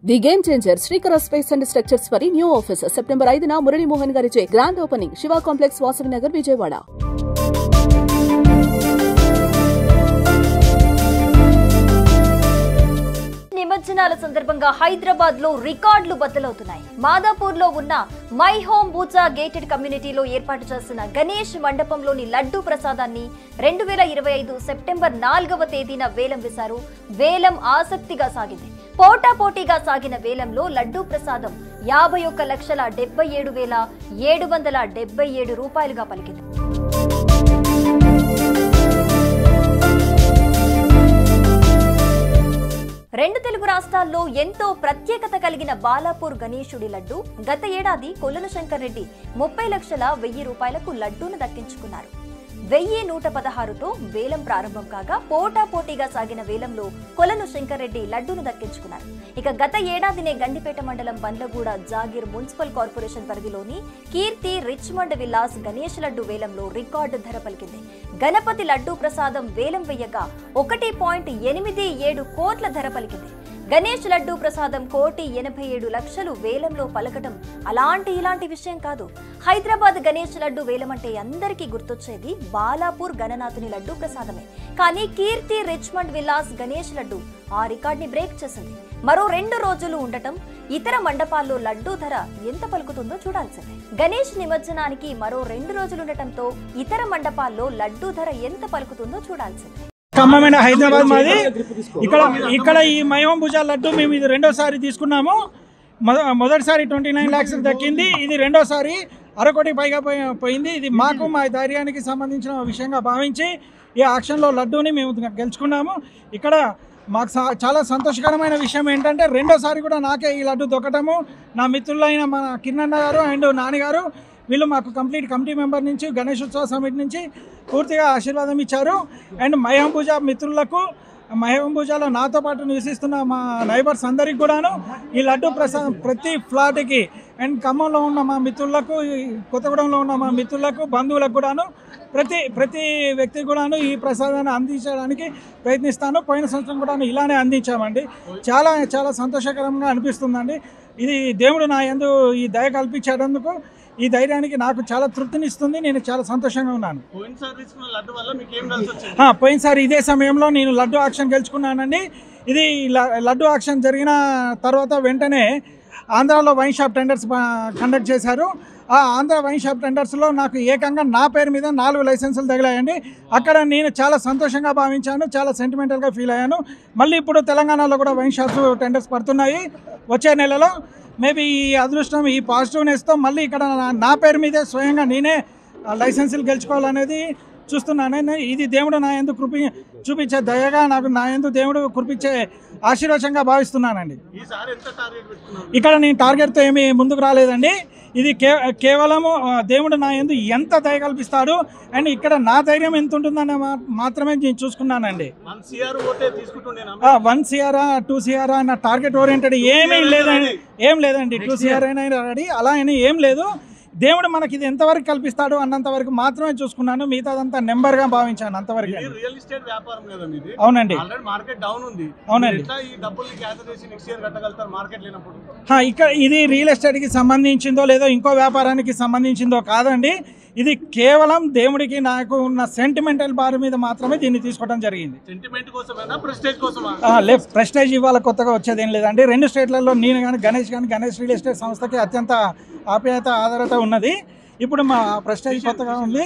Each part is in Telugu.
The game changer Srikara space and structures వారి న్యూ ఆఫీస్ సెప్టెంబర్ 5న మురళీ మోహన్ గారిచే grand opening Shiva complex Vasavi Nagar Vijayawada. నిమజ్జనాల సందర్భంగా హైదరాబాద్ లో రికార్డులు బద్దలవుతున్నాయి. మాదాపూర్ లో ఉన్న మై హోమ్ బూచా గేటెడ్ కమ్యూనిటీలో ఏర్పాటు చేసిన గణేష్ మండపంలోని లడ్డూ ప్రసాదాన్ని 2025 సెప్టెంబర్ 4వ తేదీన వేలం వేశారు. వేలం ఆసక్తిగా సాగింది. పోటాపోటీగా సాగిన వేలంలో లడ్డూ ప్రసాదం 51,77,777 రూపాయలుగా పలికింది. రెండు తెలుగు రాష్ట్రాల్లో ఎంతో ప్రత్యేకత కలిగిన బాలాపూర్ గణేశుడి లడ్డు గత ఏడాది కొల్లను శంకర్ రెడ్డి 30,01,000 రూపాయలకు లడ్డూను దక్కించుకున్నారు. 1,116తో వేలం ప్రారంభం కాగా పోటాపోటీగా సాగిన వేలంలో కొలను శంకర్ రెడ్డి లడ్డూను దక్కించుకున్నారు. ఇక గత ఏడాదినే గండిపేట మండలం బండ్లగూడ జాగీర్ మున్సిపల్ కార్పొరేషన్ పరిధిలోని కీర్తి రిచ్మండ్ విలాస్ గణేష్ లడ్డు వేలంలో రికార్డు ధర పలికింది. గణపతి లడ్డూ ప్రసాదం వేలం వేయగా 1.87 కోట్ల ధర పలికింది. గణేష్ లడ్డూ ప్రసాదం 1,87,00,000 వేలంలో పలకటం ఇలాంటి విషయం కాదు. హైదరాబాద్ గణేష్ లడ్డు వేలం అంటే అందరికీ గుర్తొచ్చేది బాలాపూర్ గణనాథుని లడ్డూ ప్రసాదమే. కానీ కీర్తి రిచ్మండ్ విలాస్ గణేష్ లడ్డు ఆ రికార్డ్ని బ్రేక్ చేసింది. మరో 2 రోజులు ఉండటం, ఇతర మండపాల్లో లడ్డూ ధర ఎంత పలుకుతుందో చూడాల్సిందే. గణేష్ నిమజ్జనానికి మరో 2 రోజులుండటంతో ఇతర మండపాల్లో లడ్డూ ధర ఎంత పలుకుతుందో చూడాల్సిందే. ఖమ్మమైన హైదరాబాద్ మాది. ఇక్కడ ఈ మై హోమ్ బూచా లడ్డు మేము ఇది రెండోసారి తీసుకున్నాము. మొదటిసారి 29 lakhs దక్కింది. ఇది రెండోసారి 1/2 కోటి పైగా పోయింది. ఇది మాకు మా ధైర్యానికి సంబంధించిన విషయంగా భావించి ఈ ఆక్షన్లో లడ్డూని మేము గెలుచుకున్నాము. ఇక్కడ మాకు చాలా సంతోషకరమైన విషయం ఏంటంటే రెండోసారి కూడా నాకే ఈ లడ్డు దొక్కటము. నా మిత్రులైన మన కిరణ్ గారు అండ్ నాన్నగారు వీళ్ళు మాకు కంప్లీట్ కమిటీ మెంబర్ నుంచి గణేశోత్సవ సమితి నుంచి పూర్తిగా ఆశీర్వాదం ఇచ్చారు. అండ్ మై హోమ్ బూచా మిత్రులకు, మై హోమ్ బూచాలో నాతో పాటు నివసిస్తున్న మా నైబర్స్ అందరికి కూడాను ఈ లడ్డు ప్రసాదం ప్రతి ఫ్లాట్కి అండ్ ఖమ్మంలో ఉన్న మా మిత్రులకు, కొత్తగూడెంలో ఉన్న మా మిత్రులకు, బంధువులకు కూడాను ప్రతి వ్యక్తికి కూడాను ఈ ప్రసాదాన్ని అందించడానికి ప్రయత్నిస్తాను. పోయిన సంవత్సరం కూడాను ఇలానే అందించామండి. చాలా చాలా సంతోషకరంగా అనిపిస్తుందండి. ఇది దేవుడు నా యందు ఈ దయ కల్పించేటందుకు ఈ ధైర్యానికి నాకు చాలా తృప్తినిస్తుంది. నేను చాలా సంతోషంగా ఉన్నాను. పోయినసారి ఇదే సమయంలో నేను లడ్డు ఆక్షన్ గెలుచుకున్నానండి. ఇది లడ్డు ఆక్షన్ జరిగిన తర్వాత వెంటనే ఆంధ్రాలో వైన్ షాప్ టెండర్స్ కండక్ట్ చేశారు. ఆ ఆంధ్ర వైన్ షాప్ టెండర్స్లో నాకు ఏకంగా నా పేరు మీద 4 లైసెన్సులు తగిలాయండి. అక్కడ నేను చాలా సంతోషంగా భావించాను, చాలా సెంటిమెంటల్గా ఫీల్ అయ్యాను. మళ్ళీ ఇప్పుడు తెలంగాణలో కూడా వైన్ షాప్స్ టెండర్స్ పడుతున్నాయి. వచ్చే నెలలో మేబీ ఈ అదృష్టం, ఈ పాజిటివ్నెస్తో మళ్ళీ ఇక్కడ నా పేరు మీదే స్వయంగా నేనే లైసెన్సులు గెలుచుకోవాలనేది చూస్తున్నాను. ఇది దేవుడు నా యందు చూపించే దయగా నాకు నా యందు దేవుడు కురిపించే ఆశీర్వాదంగా భావిస్తున్నానండి. ఇక్కడ నేను టార్గెట్తో ఏమీ ముందుకు రాలేదండి. ఇది కేవలము దేవుడు నా యందు ఎంత దయ కల్పిస్తాడు అండ్ ఇక్కడ నా ధైర్యం ఎంత ఉంటుందని మాత్రమే నేను చూసుకున్నానండి. 1 CR 2 CR అన్న టార్గెట్ ఓరియంటెడ్ ఏం లేదండి. 2 CR అయినా రెడీ, అలా అయినా ఏం లేదు. దేవుడు మనకి ఇది ఎంతవరకు కల్పిస్తాడు అన్నంత వరకు మాత్రమే చూసుకున్నాను. మిగతాదంతా నెంబర్గా భావించాను అంతవరకు. అవునండి, అవునండి. ఇక్కడ ఇది రియల్ ఎస్టేట్కి సంబంధించిందో లేదో ఇంకో వ్యాపారానికి సంబంధించిందో కాదండి. ఇది కేవలం దేవుడికి నాకు ఉన్న సెంటిమెంటల్ బార్ మీద మాత్రమే దీన్ని తీసుకోవడం జరిగింది. ప్రెస్టేజ్ ఇవాళ కొత్తగా వచ్చేదేం లేదండి. 2 స్టేట్లలో నేను కానీ గణేష్ రియల్ ఎస్టేట్ సంస్థకి అత్యంత ఆప్యాయత, ఆధారత ఉన్నది. ఇప్పుడు మా ప్రెస్టేజ్ కొత్తగా ఉంది.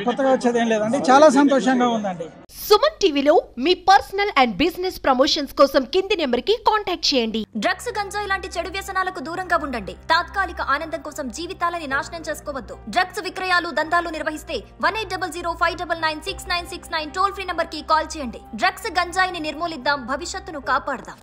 కొత్తగా వచ్చేదేం లేదండి. చాలా సంతోషంగా ఉందండి. సుమన్ టీవీలో మీ పర్సనల్ అండ్ బిజినెస్ ప్రమోషన్స్ కోసం కింది నెంబర్కి కాంటాక్ట్ చేయండి. డ్రగ్స్, గంజాయి లాంటి చెడు వ్యసనాలకు దూరంగా ఉండండి. తాత్కాలిక ఆనందం కోసం జీవితాలని నాశనం చేసుకోవద్దు. డ్రగ్స్ విక్రయాలు, దందాలు నిర్వహిస్తే 180059969969 టోల్ ఫ్రీ నంబర్ కి కాల్ చేయండి. డ్రగ్స్, గంజాయిని నిర్మూలిద్దాం, భవిష్యత్తును కాపాడదాం.